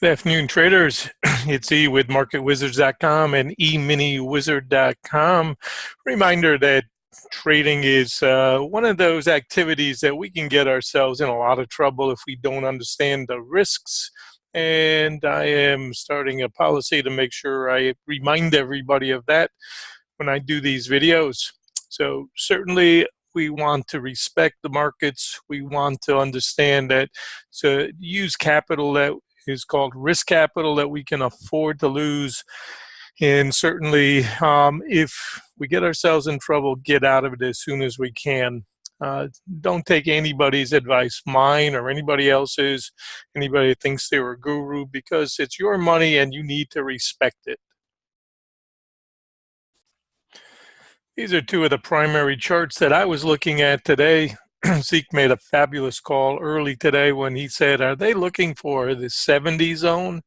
Good afternoon, traders. It's E with MarketWizards.com and eMiniWizard.com. Reminder that trading is one of those activities that we can get ourselves in a lot of trouble if we don't understand the risks. And I am starting a policy to make sure I remind everybody of that when I do these videos. So certainly we want to respect the markets. We want to understand that to use capital that is called risk capital that we can afford to lose. And certainly, if we get ourselves in trouble, get out of it as soon as we can. Don't take anybody's advice, mine or anybody else's, anybody that thinks they're a guru, because it's your money and you need to respect it. These are two of the primary charts that I was looking at today. Zeke made a fabulous call early today when he said, are they looking for the 70 zone?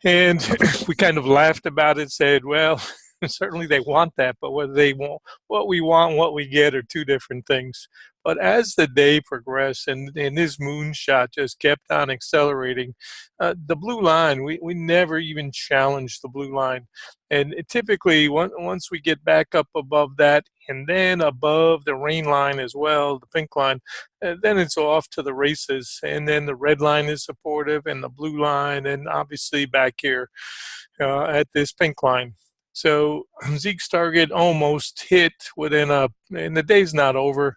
And we kind of laughed about it, said, well, certainly they want that, but whether they want what we want, what we get are two different things. But as the day progressed and this moonshot just kept on accelerating, the blue line, we never even challenged the blue line. And typically, once we get back up above that and then above the rain line as well, the pink line, then it's off to the races. And then the red line is supportive and the blue line, and obviously back here at this pink line. So Zeke's target almost hit and the day's not over.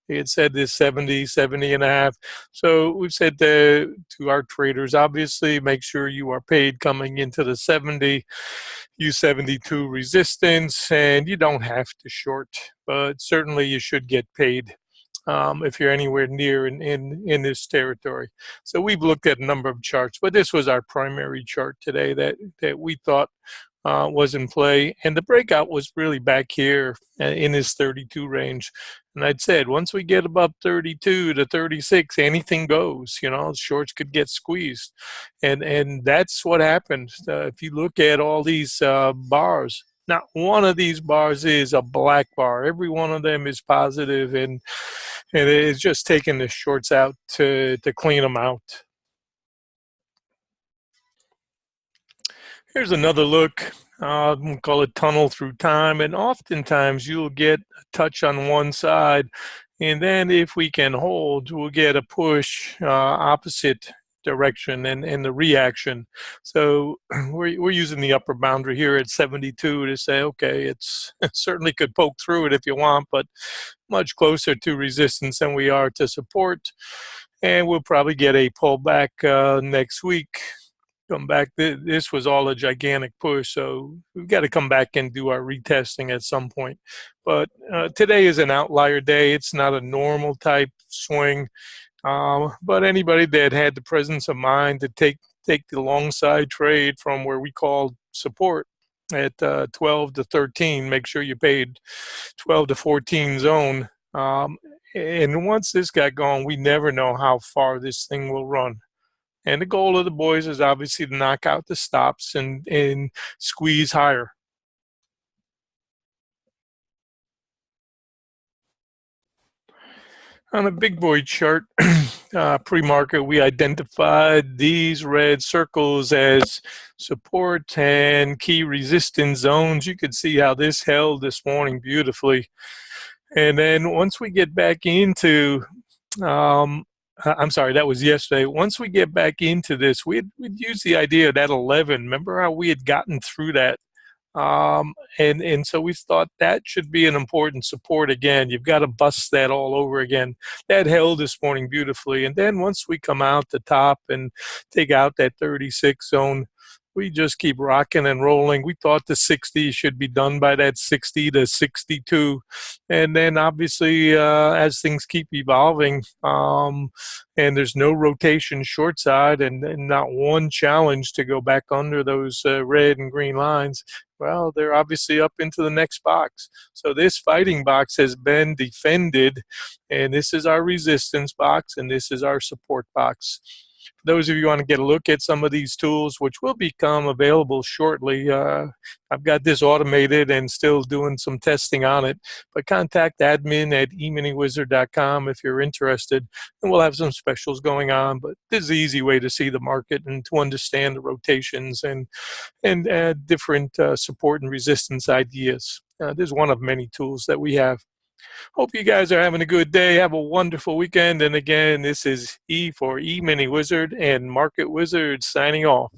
He had said this 70 and a half. So we've said to our traders, obviously, make sure you are paid coming into the 70, use 72 resistance, and you don't have to short, but certainly you should get paid if you're anywhere near in this territory. So we've looked at a number of charts, but this was our primary chart today that we thought was in play, and the breakout was really back here in this 32 range. And I'd said once we get above 32 to 36, anything goes. Shorts could get squeezed, and that's what happened. If you look at all these bars, not one of these bars is a black bar. Every one of them is positive, and it's just taking the shorts out to clean them out. Here's another look. We'll call it tunnel through time. And oftentimes you'll get a touch on one side. And then if we can hold, we'll get a push opposite direction and the reaction. So we're using the upper boundary here at 72 to say, okay, it certainly could poke through it if you want, but much closer to resistance than we are to support. And we'll probably get a pullback next week. Come back. This was all a gigantic push, so we've got to come back and do our retesting at some point. But today is an outlier day. It's not a normal type swing, but anybody that had the presence of mind to take the long side trade from where we called support at 12 to 13, make sure you paid 12 to 14 zone. And once this got going, we never know how far this thing will run. And the goal of the boys is obviously to knock out the stops and squeeze higher. On a big boy chart, pre-market, we identified these red circles as support and key resistance zones. You could see how this held this morning beautifully. And then once we get back into I'm sorry, that was yesterday. Once we get back into this, we'd use the idea of that 11. Remember how we had gotten through that? And so we thought that should be an important support again. You've got to bust that all over again. That held this morning beautifully. And then once we come out the top and take out that 36 zone, we just keep rocking and rolling. We thought the 60 should be done by that 60 to 62. And then obviously as things keep evolving and there's no rotation short side and not one challenge to go back under those red and green lines, well, they're obviously up into the next box. So this fighting box has been defended, and this is our resistance box and this is our support box. For those of you who want to get a look at some of these tools, which will become available shortly, I've got this automated and still doing some testing on it, but contact admin@eminywizard.com if you're interested, and we'll have some specials going on. But this is the easy way to see the market and to understand the rotations and different support and resistance ideas. This is one of many tools that we have. Hope you guys are having a good day. Have a wonderful weekend. And again, this is E for E Mini Wizard and Market Wizard signing off.